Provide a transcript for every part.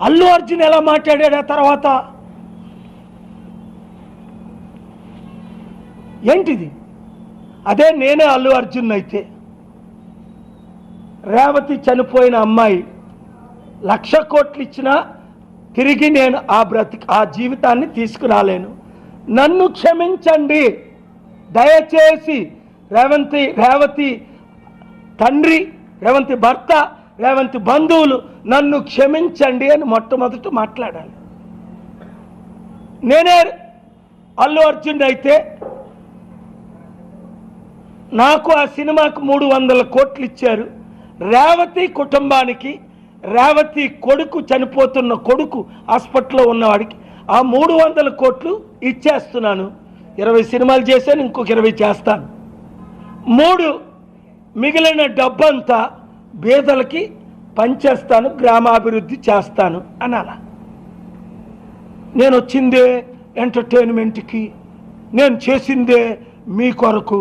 అల్లు అర్జున్ ఎలా మాట్లాడాడు ఆ తర్వాత? ఏంటిది? అదే నేనే అల్లు అర్జున్ అయితే, రేవతి చనిపోయిన అమ్మాయి 1,00,000 కోట్లు ఇచ్చినా తిరిగి నేను ఆ జీవితాన్ని తీసుకురాలేను, నన్ను క్షమించండి దయచేసి, రేవతి తండ్రి, రేవతి భర్త, రేవతి బంధువులు నన్ను క్షమించండి అని మొట్టమొదట మాట్లాడాలి. నేనే అల్లు అర్జున్ అయితే నాకు ఆ సినిమాకు 300 కోట్లు ఇచ్చారు. రేవతి కుటుంబానికి, రేవతి కొడుకు, చనిపోతున్న కొడుకు హాస్పిటల్లో ఉన్నవాడికి ఆ 300 కోట్లు ఇచ్చేస్తున్నాను. 20 సినిమాలు చేశాను, ఇంకొక 20 చేస్తాను. 3 మిగిలిన డబ్బంతా పేదలకి పంచేస్తాను, గ్రామాభివృద్ధి చేస్తాను అనాల. నేను వచ్చిందే ఎంటర్టైన్మెంట్కి, నేను చేసిందే మీ కొరకు.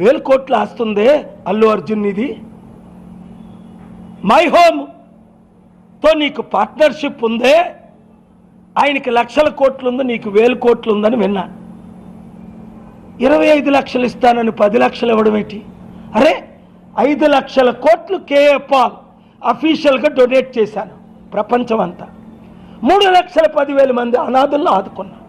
1000 కోట్లు ఆస్తుందే అల్లు అర్జున్. ఇది మై హోమ్తో నీకు పార్ట్నర్షిప్ ఉందే, ఆయనకి 1,00,000 కోట్లు ఉంది, నీకు 1000 కోట్లు ఉందని విన్నాను. 25 లక్షలు ఇస్తానని 10 లక్షలు ఇవ్వడం ఏంటి? అరే 5 లక్షల కోట్లు కేఏ పాల్ అఫీషియల్గా డొనేట్ చేశాను ప్రపంచం అంతా. 3,10,000 మంది అనాథులను ఆదుకున్నాను.